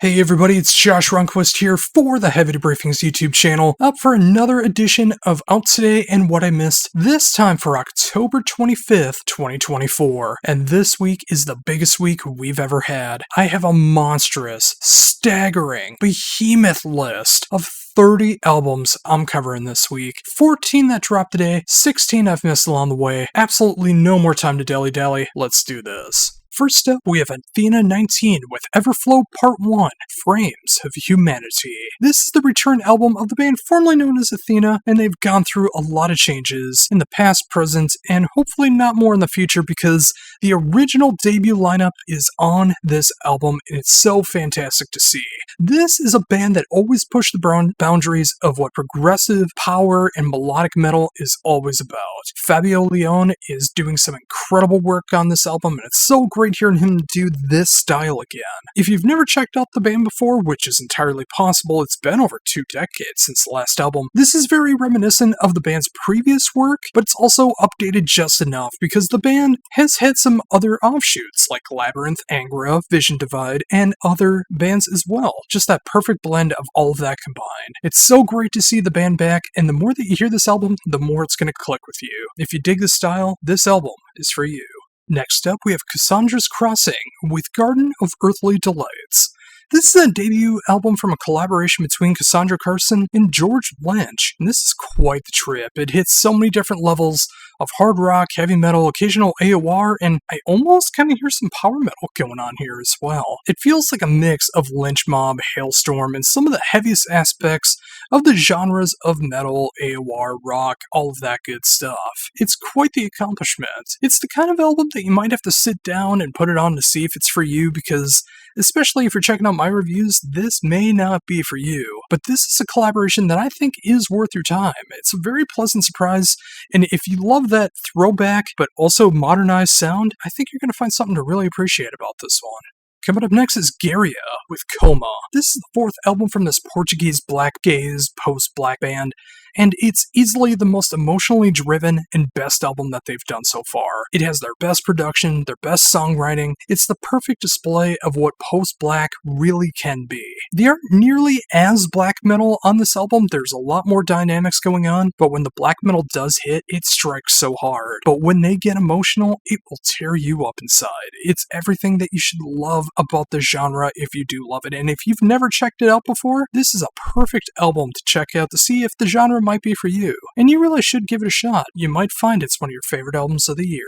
Hey everybody, it's Josh Runquist here for the Heavy Debriefings YouTube channel, up for another edition of Out Today and What I Missed, this time for October 25th, 2024. And this week is the biggest week we've ever had. I have a monstrous, staggering, behemoth list of 30 albums I'm covering this week. 14 that dropped today, 16 I've missed along the way. Absolutely no more time to dilly-dally. Let's do this. First up, we have Athena 19 with Everflow Part 1, Frames of Humanity. This is the return album of the band formerly known as Athena, and they've gone through a lot of changes in the past, present, and hopefully not more in the future because the original debut lineup is on this album, and it's so fantastic to see. This is a band that always pushed the boundaries of what progressive power and melodic metal is always about. Fabio Leone is doing some incredible work on this album, and it's so great hearing him do this style again. If you've never checked out the band before, which is entirely possible, it's been over 2 decades since the last album, this is very reminiscent of the band's previous work, but it's also updated just enough because the band has had some other offshoots like Labyrinth, Angra, Vision Divide, and other bands as well. Just that perfect blend of all of that combined. It's so great to see the band back, and the more that you hear this album, the more it's going to click with you. If you dig this style, this album is for you. Next up, we have Cassandra's Crossing with Garden of Earthly Delights. This is a debut album from a collaboration between Cassandra Crossing and George Lynch, and this is quite the trip. It hits so many different levels of hard rock, heavy metal, occasional AOR, and I almost kind of hear some power metal going on here as well. It feels like a mix of Lynch Mob, Hailstorm, and some of the heaviest aspects of the genres of metal, AOR, rock, all of that good stuff. It's quite the accomplishment. It's the kind of album that you might have to sit down and put it on to see if it's for you because, especially if you're checking out my reviews, this may not be for you. But this is a collaboration that I think is worth your time. It's a very pleasant surprise, and if you love that throwback but also modernized sound, I think you're going to find something to really appreciate about this one. Coming up next is Graia with Coma. This is the 4th album from this Portuguese black gaze post-black band, and it's easily the most emotionally driven and best album that they've done so far. It has their best production, their best songwriting. It's the perfect display of what post-black really can be. They aren't nearly as black metal on this album. There's a lot more dynamics going on, but when the black metal does hit, it strikes so hard. But when they get emotional, it will tear you up inside. It's everything that you should love about the genre if you do love it, and if you've never checked it out before, this is a perfect album to check out to see if the genre might be for you. And you really should give it a shot. You might find it's one of your favorite albums of the year.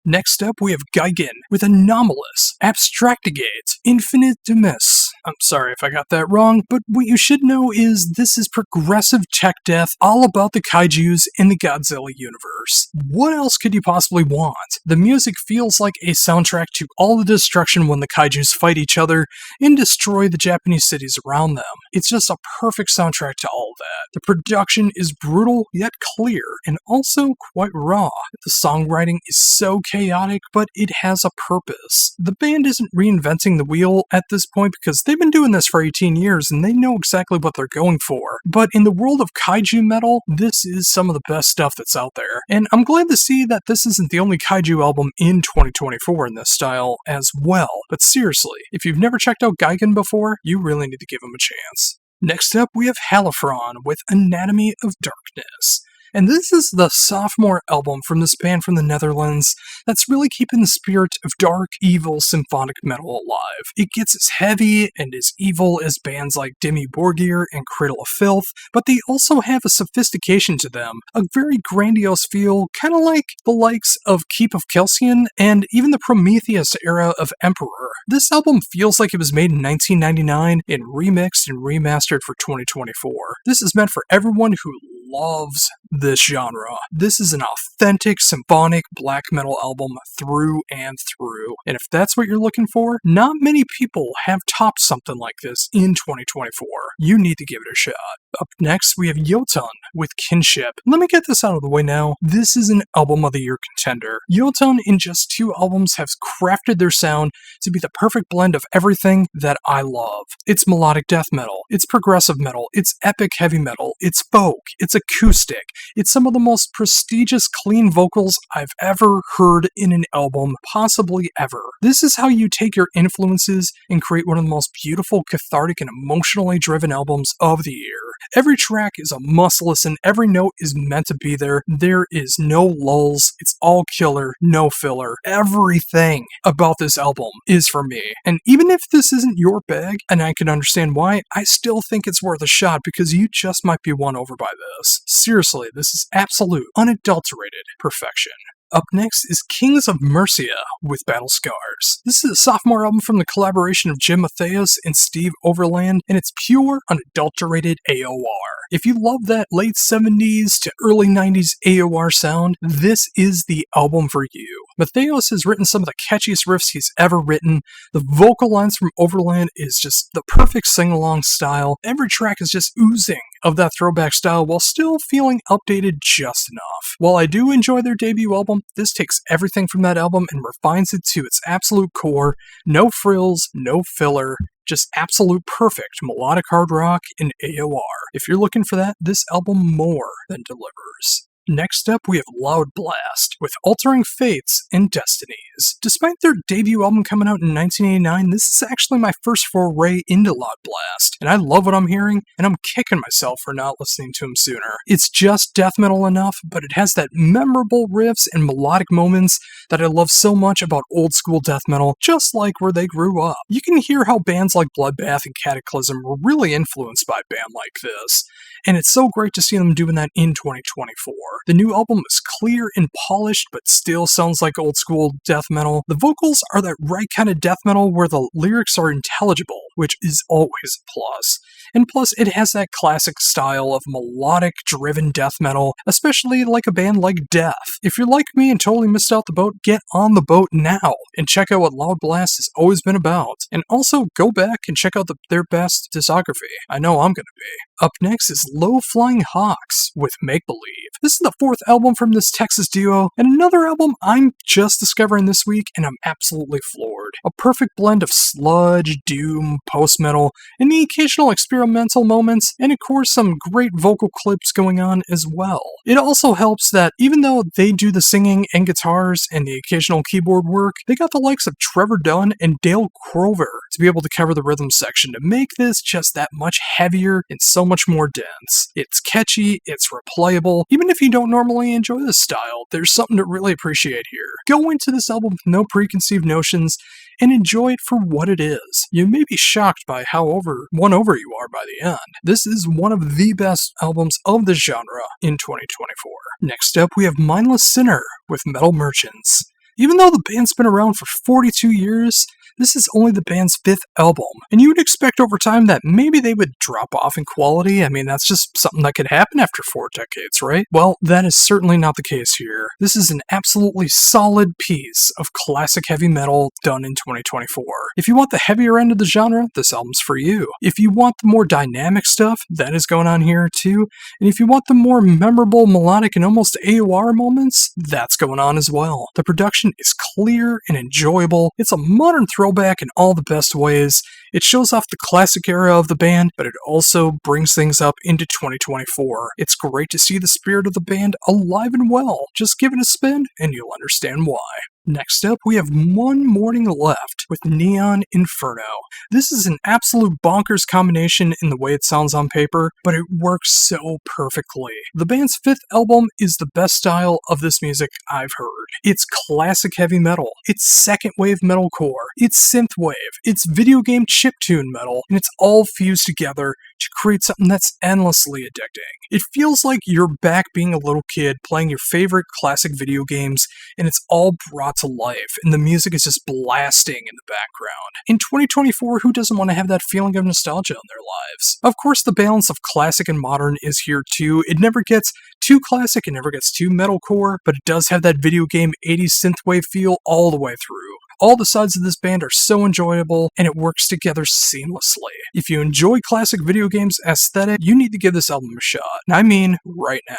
Next up, we have Gyan with Anomalous, Abstractigate, Infinite Demis. I'm sorry if I got that wrong, but what you should know is this is progressive tech death all about the kaijus in the Godzilla universe. What else could you possibly want? The music feels like a soundtrack to all the destruction when the kaijus fight each other and destroy the Japanese cities around them. It's just a perfect soundtrack to all of that. The production is brutal yet clear and also quite raw. The songwriting is so chaotic, but it has a purpose. The band isn't reinventing the wheel at this point because they've been doing this for 18 years and they know exactly what they're going for. But in the world of kaiju metal, this is some of the best stuff that's out there. And I'm glad to see that this isn't the only kaiju album in 2024 in this style as well. But seriously, if you've never checked out Gyan before, you really need to give him a chance. Next up, we have Halron with Anatomy of Darkness. And this is the sophomore album from this band from the Netherlands that's really keeping the spirit of dark, evil symphonic metal alive. It gets as heavy and as evil as bands like Dimmu Borgir and Cradle of Filth, but they also have a sophistication to them, a very grandiose feel, kind of like the likes of Keep of Kelsian and even the Prometheus era of Emperor. This album feels like it was made in 1999 and remixed and remastered for 2024. This is meant for everyone who loves this genre. This is an authentic symphonic black metal album through and through. And if that's what you're looking for, not many people have topped something like this in 2024. You need to give it a shot. Up next, we have Yolon with Kinship. Let me get this out of the way now. This is an album of the year contender. Yolon in just 2 albums have crafted their sound to be the perfect blend of everything that I love. It's melodic death metal, it's progressive metal, it's epic heavy metal, it's folk, it's acoustic, It's some of the most prestigious clean vocals I've ever heard in an album, possibly ever. This is how you take your influences and create one of the most beautiful, cathartic, and emotionally driven albums of the year. Every track is a must listen, every note is meant to be there, there is no lulls, it's all killer, no filler. Everything about this album is for me. And even if this isn't your bag, and I can understand why, I still think it's worth a shot because you just might be won over by this. Seriously, this is absolute, unadulterated perfection. Up next is Kings of Mercia with Battle Scars. This is a sophomore album from the collaboration of Jim Matthias and Steve Overland, and it's pure, unadulterated AOR. If you love that late 70s to early 90s AOR sound, this is the album for you. Matthias has written some of the catchiest riffs he's ever written. The vocal lines from Overland is just the perfect sing-along style. Every track is just oozing of that throwback style while still feeling updated just enough. While I do enjoy their debut album, this takes everything from that album and refines it to its absolute core. No frills, no filler, just absolute perfect melodic hard rock and AOR. If you're looking for that, this album more than delivers. Next up, we have Loud Blast with Altering Fates and Destinies. Despite their debut album coming out in 1989, this is actually my first foray into Loud Blast, and I love what I'm hearing, and I'm kicking myself for not listening to him sooner. It's just death metal enough, but it has that memorable riffs and melodic moments that I love so much about old school death metal, just like where they grew up. You can hear how bands like Bloodbath and Cataclysm were really influenced by a band like this, and it's so great to see them doing that in 2024. The new album is clear and polished, but still sounds like old school death metal. The vocals are that right kind of death metal where the lyrics are intelligible, which is always a plus. And plus, it has that classic style of melodic driven death metal, especially like a band like Death. If you're like me and totally missed out the boat, get on the boat now and check out what Loud Blast has always been about. And also go back and check out their best discography. I know I'm gonna be. Up next is Low Flying Hawks with Make Believe. This is the fourth album from this Texas duo, and another album I'm just discovering this week, and I'm absolutely floored. A perfect blend of sludge, doom, post-metal, and the occasional experimental moments, and of course some great vocal clips going on as well. It also helps that even though they do the singing and guitars and the occasional keyboard work, they got the likes of Trevor Dunn and Dale Crover to be able to cover the rhythm section to make this just that much heavier and so much more dense. It's catchy, it's replayable. Even if you don't normally enjoy this style, there's something to really appreciate here. Go into this album with no preconceived notions and enjoy it for what it is. You may be shocked by how won over you are by the end. This is one of the best albums of the genre in 2024. Next up, we have Mindless Center with Metal Merchants. Even though the band's been around for 42 years, this is only the band's fifth album, and you would expect over time that maybe they would drop off in quality. I mean, that's just something that could happen after 4 decades, right? Well, that is certainly not the case here. This is an absolutely solid piece of classic heavy metal done in 2024. If you want the heavier end of the genre, this album's for you. If you want the more dynamic stuff, that is going on here too. And if you want the more memorable, melodic, and almost AOR moments, that's going on as well. The production is clear and enjoyable. It's a modern throwback in all the best ways. It shows off the classic era of the band, but it also brings things up into 2024. It's great to see the spirit of the band alive and well. Just give it a spin and you'll understand why. Next up, we have One Morning Left with Neon Inferno. This is an absolute bonkers combination in the way it sounds on paper, but it works so perfectly. The band's fifth album is the best style of this music I've heard. It's classic heavy metal, it's second wave metalcore, it's synthwave, it's video game chiptune metal, and it's all fused together to create something that's endlessly addicting. It feels like you're back being a little kid playing your favorite classic video games, and it's all brought to life, and the music is just blasting in the background. In 2024, who doesn't want to have that feeling of nostalgia in their lives? Of course, the balance of classic and modern is here too. It never gets too classic, it never gets too metalcore, but it does have that video game 80s synthwave feel all the way through. All the sides of this band are so enjoyable, and it works together seamlessly. If you enjoy classic video games aesthetic, you need to give this album a shot. And I mean, right now.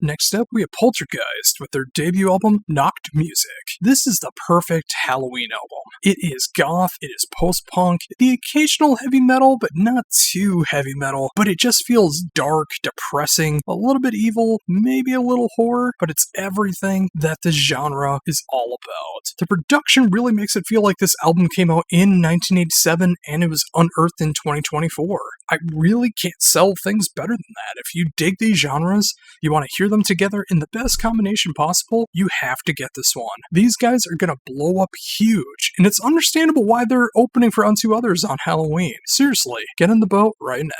Next up, we have Poltergeist with their debut album, Knocked Music. This is the perfect Halloween album. It is goth, it is post-punk, the occasional heavy metal, but not too heavy metal, but it just feels dark, depressing, a little bit evil, maybe a little horror, but it's everything that this genre is all about. The production really makes it feel like this album came out in 1987 and it was unearthed in 2024. I really can't sell things better than that. If you dig these genres, you want to hear them together in the best combination possible, you have to get this one. These guys are going to blow up huge, and it's understandable why they're opening for Unto Others on Halloween. Seriously, get in the boat right now.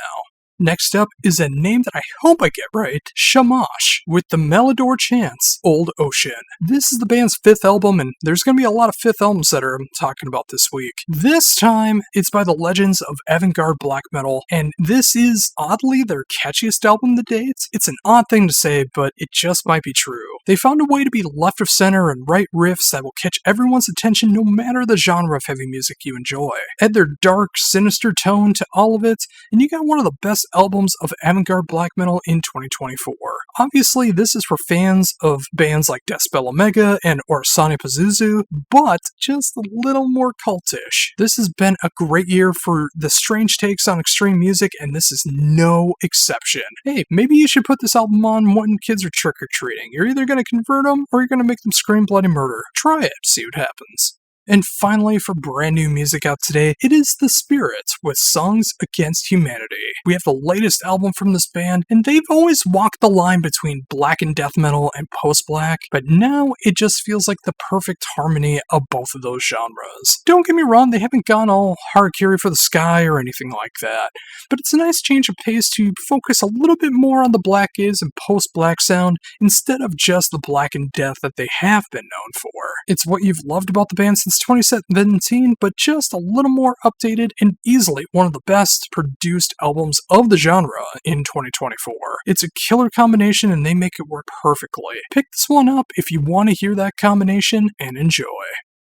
Next up is a name that I hope I get right, Shamash, with the Melodor Chants, Old Ocean. This is the band's 5th album, and there's going to be a lot of 5th albums that I'm talking about this week. This time, it's by the Legends of Evangard black metal, and this is, oddly, their catchiest album to date. It's an odd thing to say, but it just might be true. They found a way to be left of center and write riffs that will catch everyone's attention no matter the genre of heavy music you enjoy. Add their dark, sinister tone to all of it, and you got one of the best albums of avant-garde black metal in 2024. Obviously, this is for fans of bands like Deathspell Omega and Orasani Pazuzu, but just a little more cultish. This has been a great year for the strange takes on extreme music, and this is no exception. Hey, maybe you should put this album on when kids are trick-or-treating. You're either going to convert them, or you're going to make them scream bloody murder. Try it, see what happens. And finally, for brand new music out today, it is The Spirit with Songs Against Humanity. We have the latest album from this band, and they've always walked the line between black and death metal and post-black, but now it just feels like the perfect harmony of both of those genres. Don't get me wrong, they haven't gone all Harakiri for the Sky or anything like that, but it's a nice change of pace to focus a little bit more on the black gaze and post-black sound instead of just the black and death that they have been known for. It's what you've loved about the band since 2017, but just a little more updated and easily one of the best produced albums of the genre in 2024. It's a killer combination and they make it work perfectly. Pick this one up if you want to hear that combination and enjoy.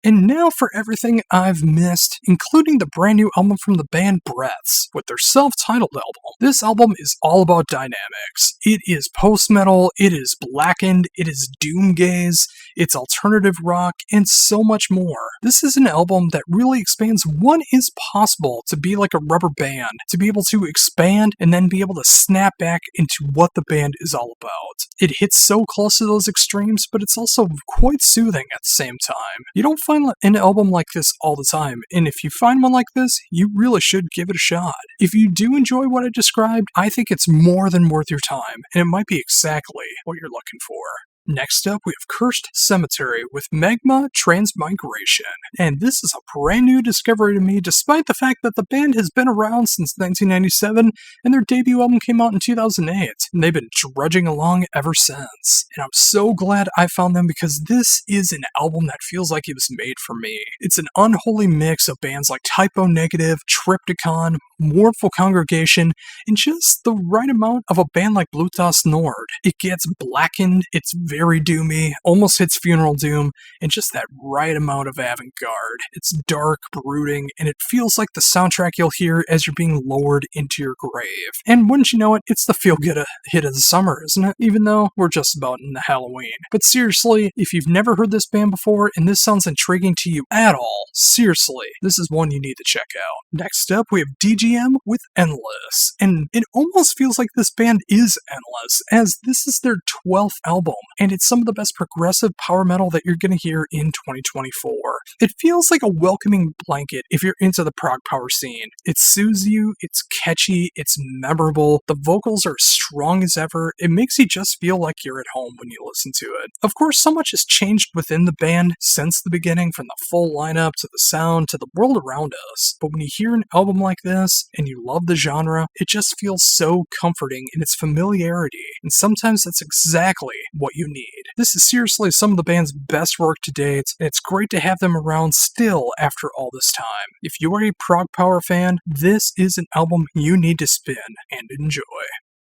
And now for everything I've missed, including the brand new album from the band Breaths, with their self-titled album. This album is all about dynamics. It is post-metal, it is blackened, it is doom-gaze, it's alternative rock, and so much more. This is an album that really expands what is possible to be like a rubber band, to be able to expand and then be able to snap back into what the band is all about. It hits so close to those extremes, but it's also quite soothing at the same time. You don't find an album like this all the time, and if you find one like this, you really should give it a shot. If you do enjoy what I described, I think it's more than worth your time, and it might be exactly what you're looking for. Next up, we have Cursed Cemetery with Magma Transmigration, and this is a brand new discovery to me despite the fact that the band has been around since 1997 and their debut album came out in 2008, and they've been drudging along ever since. And I'm so glad I found them because this is an album that feels like it was made for me. It's an unholy mix of bands like Typo Negative, Triptychon, Mournful Congregation, and just the right amount of a band like Blutas Nord. It gets blackened, it's very doomy, almost hits funeral doom, and just that right amount of avant-garde. It's dark, brooding, and it feels like the soundtrack you'll hear as you're being lowered into your grave. And wouldn't you know it, it's the feel-good hit of the summer, isn't it? Even though we're just about in the Halloween. But seriously, if you've never heard this band before, and this sounds intriguing to you at all, seriously, this is one you need to check out. Next up, we have DGM with Endless. And it almost feels like this band is endless, as this is their 12th album, and it's some of the best progressive power metal that you're going to hear in 2024. It feels like a welcoming blanket if you're into the prog power scene. It soothes you, it's catchy, it's memorable, the vocals are strong as ever, it makes you just feel like you're at home when you listen to it. Of course, so much has changed within the band since the beginning, from the full lineup to the sound to the world around us, but when you hear an album like this and you love the genre, it just feels so comforting in its familiarity, and sometimes that's exactly what you need. This is seriously some of the band's best work to date, and it's great to have them around still after all this time. If you are a prog power fan, this is an album you need to spin and enjoy.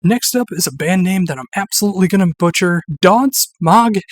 Next up is a band name that I'm absolutely gonna butcher, Doheims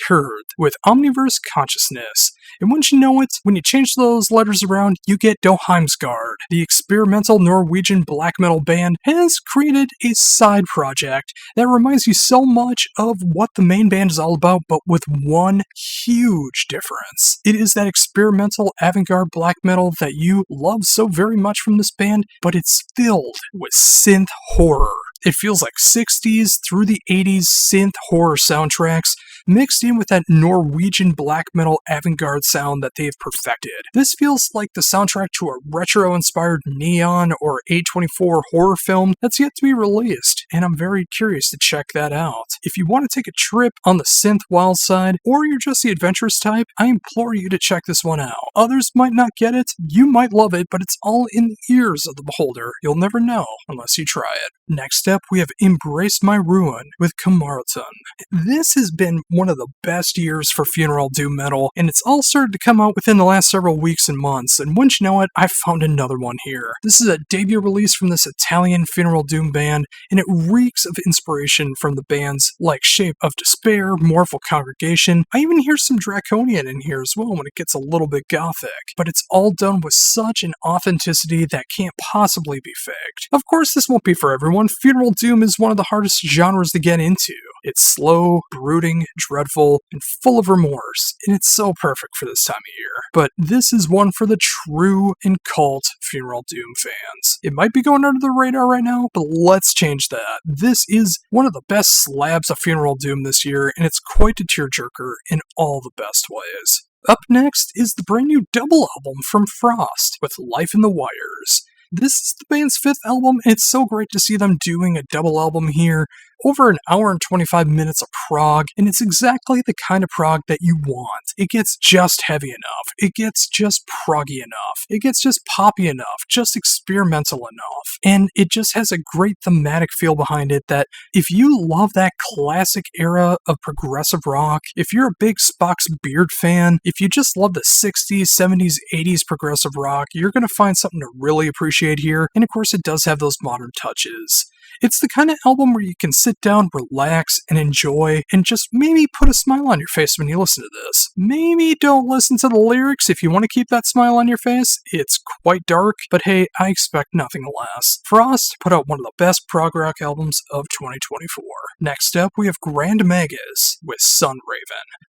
Guard with Omniverse Consciousness. And wouldn't you know it, when you change those letters around, you get Doheims Guard. The experimental Norwegian black metal band has created a side project that reminds you so much of what the main band is all about, but with one huge difference. It is that experimental avant-garde black metal that you love so very much from this band, but it's filled with synth horror. It feels like 60s through the 80s synth horror soundtracks mixed in with that Norwegian black metal avant-garde sound that they've perfected. This feels like the soundtrack to a retro-inspired Neon or A24 horror film that's yet to be released, and I'm very curious to check that out. If you want to take a trip on the synth wild side, or you're just the adventurous type, I implore you to check this one out. Others might not get it, you might love it, but it's all in the ears of the beholder. You'll never know unless you try it. Next up, we have Embraced My Ruin with Kamaraton. This has been one of the best years for funeral doom metal, and it's all started to come out within the last several weeks and months, and wouldn't you know it, I found another one here. This is a debut release from this Italian funeral doom band, and it reeks of inspiration from the bands like Shape of Despair, Mournful Congregation. I even hear some Draconian in here as well when it gets a little bit gothic, but it's all done with such an authenticity that can't possibly be faked. Of course, this won't be for everyone. Funeral doom is one of the hardest genres to get into. It's slow, brooding, dreadful, and full of remorse, and it's so perfect for this time of year. But this is one for the true and cult funeral doom fans. It might be going under the radar right now, but let's change that. This is one of the best slabs of funeral doom this year, and it's quite a tearjerker in all the best ways. Up next is the brand new double album from Frost with Life in the Wires. This is the band's 5th album, and it's so great to see them doing a double album here. Over an hour and 25 minutes of prog, and it's exactly the kind of prog that you want. It gets just heavy enough, it gets just proggy enough, it gets just poppy enough, just experimental enough, and it just has a great thematic feel behind it that if you love that classic era of progressive rock, if you're a big Spock's Beard fan, if you just love the 60s, 70s, 80s progressive rock, you're going to find something to really appreciate here, and of course it does have those modern touches. It's the kind of album where you can sit down, relax, and enjoy, and just maybe put a smile on your face when you listen to this. Maybe don't listen to the lyrics if you want to keep that smile on your face. It's quite dark, but hey, I expect nothing less. Frost put out one of the best prog rock albums of 2024. Next up, we have Grand Magus with Sunraven.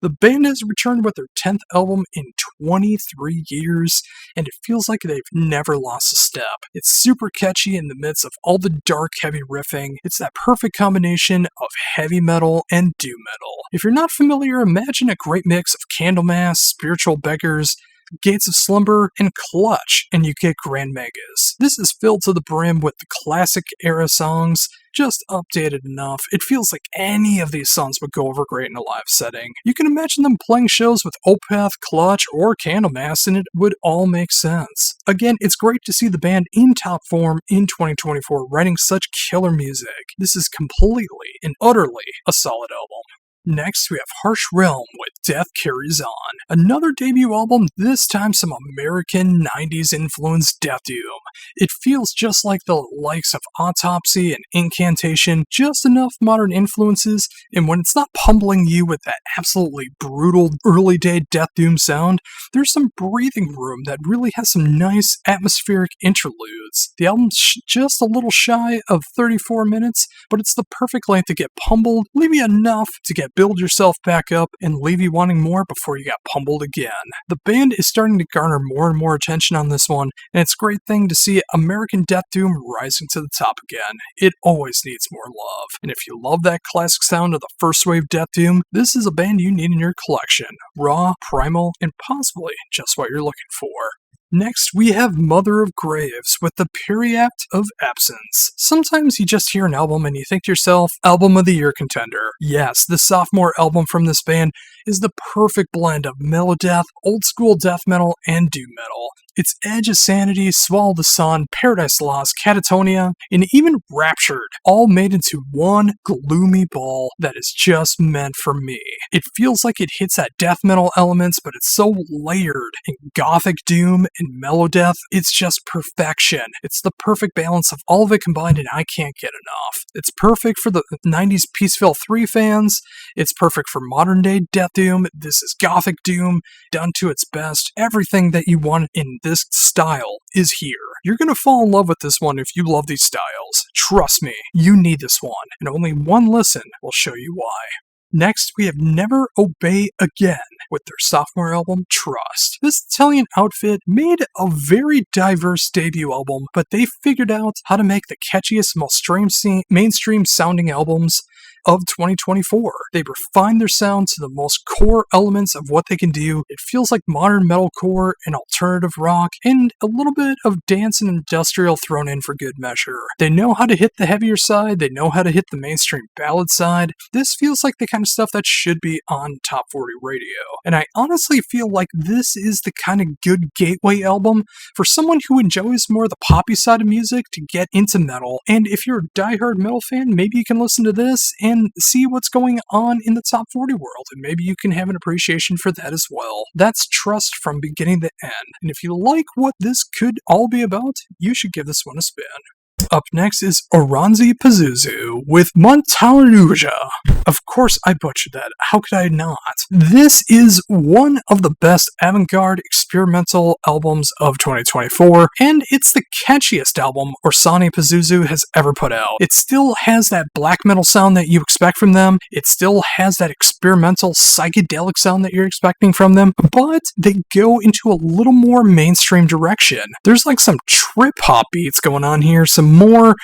The band has returned with their 10th album in 23 years, and it feels like they've never lost a step. It's super catchy in the midst of all the dark, heavy riffing. It's that perfect combination of heavy metal and doom metal. If you're not familiar, imagine a great mix of Candlemass, Spiritual Beggars, Gates of Slumber, and Clutch, and you get Grand Magus. This is filled to the brim with the classic era songs, just updated enough. It feels like any of these songs would go over great in a live setting. You can imagine them playing shows with Opeth, Clutch, or Candlemass, and it would all make sense. Again, it's great to see the band in top form in 2024 writing such killer music. This is completely and utterly a solid album. Next, we have Harsh Realm with Death Carries On. Another debut album, this time some American 90s influenced death doom. It feels just like the likes of Autopsy and Incantation, just enough modern influences, and when it's not pummeling you with that absolutely brutal early day death doom sound, there's some breathing room that really has some nice atmospheric interludes. The album's just a little shy of 34 minutes, but it's the perfect length to get pummeled, leave you enough to build yourself back up, and leave you wanting more before you got pummeled again. The band is starting to garner more and more attention on this one, and it's a great thing to see American death doom rising to the top again. It always needs more love, and if you love that classic sound of the first wave death doom, this is a band you need in your collection. Raw, primal, and possibly just what you're looking for. Next, we have Mother of Graves with the Periact of Absence. Sometimes you just hear an album and you think to yourself, Album of the Year contender. Yes, the sophomore album from this band is the perfect blend of melodeath, old school death metal, and doom metal. It's Edge of Sanity, Swallow the Sun, Paradise Lost, Catatonia, and even Raptured, all made into one gloomy ball that is just meant for me. It feels like it hits that death metal elements, but it's so layered in gothic doom and melodeath. It's just perfection. It's the perfect balance of all of it combined, and I can't get enough. It's perfect for the 90s Peaceville 3 fans. It's perfect for modern day death doom. This is gothic doom done to its best. Everything that you want in this style is here. You're going to fall in love with this one if you love these styles. Trust me, you need this one, and only one listen will show you why. Next, we have Never Obey Again with their sophomore album, Trust. This Italian outfit made a very diverse debut album, but they figured out how to make the catchiest, most mainstream sounding albums of 2024. They refined their sound to the most core elements of what they can do. It feels like modern metalcore and alternative rock, and a little bit of dance and industrial thrown in for good measure. They know how to hit the heavier side, they know how to hit the mainstream ballad side. This feels like the kind of stuff that should be on Top 40 radio. And I honestly feel like this is the kind of good gateway album for someone who enjoys more the poppy side of music to get into metal. And if you're a diehard metal fan, maybe you can listen to this and see what's going on in the Top 40 world, and maybe you can have an appreciation for that as well. That's Trust from beginning to end, and if you like what this could all be about, you should give this one a spin. Up next is Oranzi Pazuzu with Montala. Of course I butchered that, how could I not? This is one of the best avant-garde experimental albums of 2024, and it's the catchiest album Orsani Pazuzu has ever put out. It still has that black metal sound that you expect from them, it still has that experimental psychedelic sound that you're expecting from them, but they go into a little more mainstream direction. There's like some trip-hop beats going on here, some more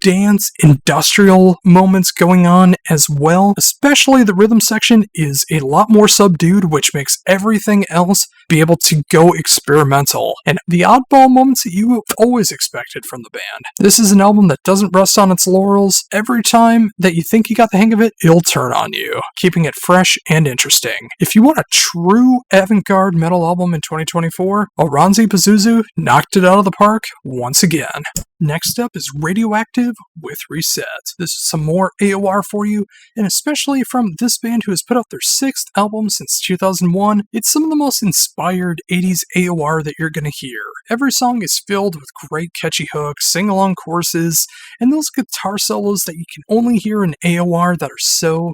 dance industrial moments going on as well. Especially the rhythm section is a lot more subdued, which makes everything else be able to go experimental, and the oddball moments that you have always expected from the band. This is an album that doesn't rest on its laurels. Every time that you think you got the hang of it, it'll turn on you, keeping it fresh and interesting. If you want a true avant-garde metal album in 2024, Oranzi Pazuzu knocked it out of the park once again. Next up is Radioactive with Reset. This is some more AOR for you, and especially from this band who has put out their 6th album since 2001, it's some of the most inspired 80s AOR that you're going to hear. Every song is filled with great catchy hooks, sing-along choruses, and those guitar solos that you can only hear in AOR that are so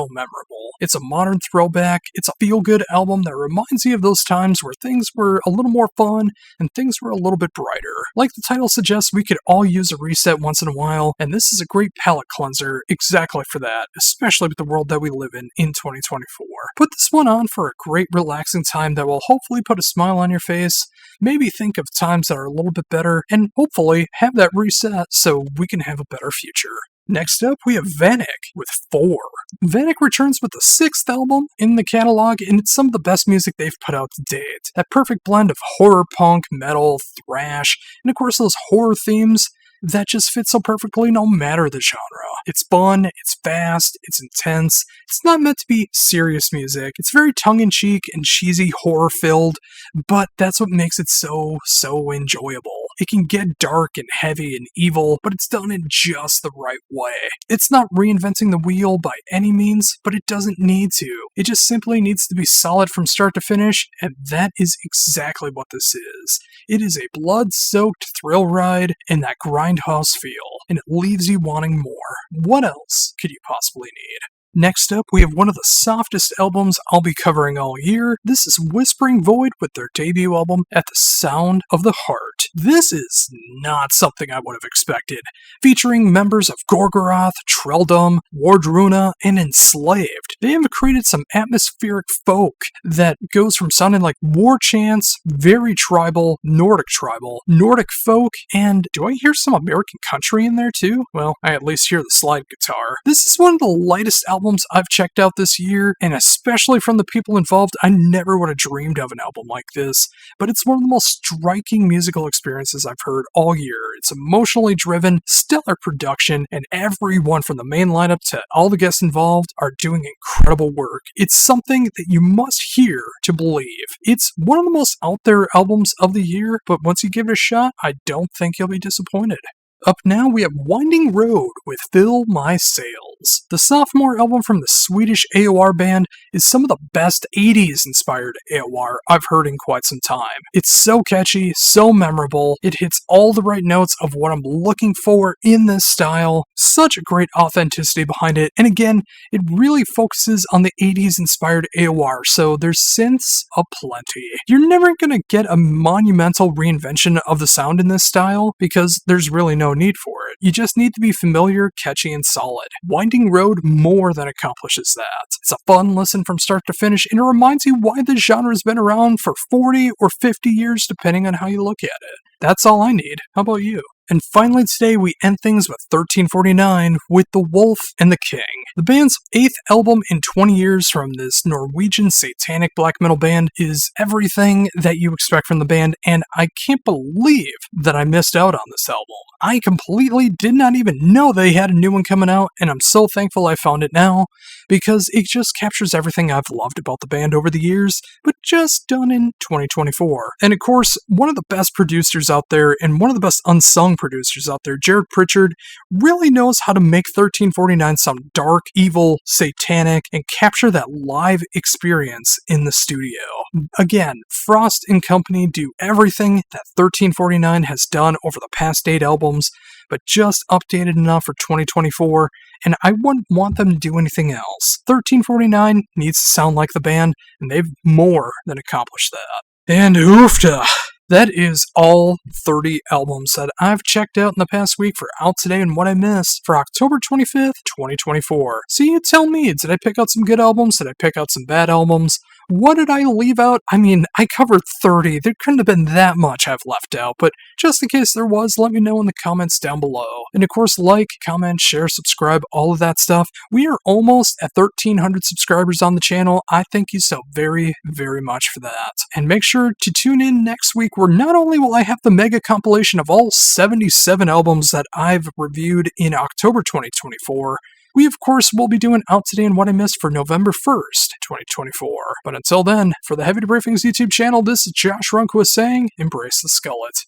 memorable. It's a modern throwback, it's a feel-good album that reminds you of those times where things were a little more fun and things were a little bit brighter. Like the title suggests, we could all use a reset once in a while, and this is a great palate cleanser exactly for that, especially with the world that we live in 2024. Put this one on for a great relaxing time that will hopefully put a smile on your face, maybe think of times that are a little bit better, and hopefully have that reset so we can have a better future. Next up, we have Vank with 4. Vank returns with the 6th album in the catalog, and it's some of the best music they've put out to date. That perfect blend of horror punk, metal, thrash, and of course those horror themes that just fit so perfectly no matter the genre. It's fun, it's fast, it's intense, it's not meant to be serious music, it's very tongue-in-cheek and cheesy horror-filled, but that's what makes it so enjoyable. It can get dark and heavy and evil, but it's done in just the right way. It's not reinventing the wheel by any means, but it doesn't need to. It just simply needs to be solid from start to finish, and that is exactly what this is. It is a blood-soaked thrill ride in that grindhouse feel, and it leaves you wanting more. What else could you possibly need? Next up, we have one of the softest albums I'll be covering all year. This is Whispering Void with their debut album, At the Sound of the Heart. This is not something I would have expected. Featuring members of Gorgoroth, Trelldom, Wardruna, and Enslaved. They have created some atmospheric folk that goes from sounding like war chants, very tribal, Nordic folk, and do I hear some American country in there too? Well, I at least hear the slide guitar. This is one of the lightest albums I've checked out this year, and especially from the people involved, I never would have dreamed of an album like this, but it's one of the most striking musical experiences I've heard all year. It's emotionally driven, stellar production, and everyone from the main lineup to all the guests involved are doing incredible work. It's something that you must hear to believe. It's one of the most out there albums of the year, but once you give it a shot, I don't think you'll be disappointed. Up now, we have Winding Road with Fill My Sails. The sophomore album from the Swedish AOR band is some of the best 80s inspired AOR I've heard in quite some time. It's so catchy, so memorable, it hits all the right notes of what I'm looking for in this style, such a great authenticity behind it, and again, it really focuses on the 80s inspired AOR, so there's synths aplenty. You're never gonna get a monumental reinvention of the sound in this style, because there's really no need for it. You just need to be familiar, catchy, and solid. Winding Road more than accomplishes that. It's a fun listen from start to finish, and it reminds you why the genre's been around for 40 or 50 years depending on how you look at it. That's all I need. How about you? And finally today we end things with 1349 with The Wolf and the King. The band's 8th album in 20 years from this Norwegian satanic black metal band is everything that you expect from the band, and I can't believe that I missed out on this album. I completely did not even know they had a new one coming out, and I'm so thankful I found it now, because it just captures everything I've loved about the band over the years, but just done in 2024. And of course, one of the best producers out there, and one of the best unsung producers out there, Jared Pritchard, really knows how to make 1349 sound dark, evil, satanic, and capture that live experience in the studio. Again, Frost and company do everything that 1349 has done over the past 8 albums, but just updated enough for 2024, and I wouldn't want them to do anything else. 1349 needs to sound like the band, and they've more than accomplished that. And oofta! That is all 30 albums that I've checked out in the past week for Out Today and What I Missed for October 25th, 2024. So you tell me, did I pick out some good albums? Did I pick out some bad albums? What did I leave out? I mean, I covered 30. There couldn't have been that much I've left out, but just in case there was, let me know in the comments down below. And of course, like, comment, share, subscribe, all of that stuff. We are almost at 1,300 subscribers on the channel. I thank you so very, very much for that. And make sure to tune in next week, where not only will I have the mega compilation of all 77 albums that I've reviewed in October 2024, we of course will be doing Out Today and What I Missed for November 1st, 2024. But until then, for the Heavy Debriefings YouTube channel, this is Josh Runquist saying, embrace the skullet.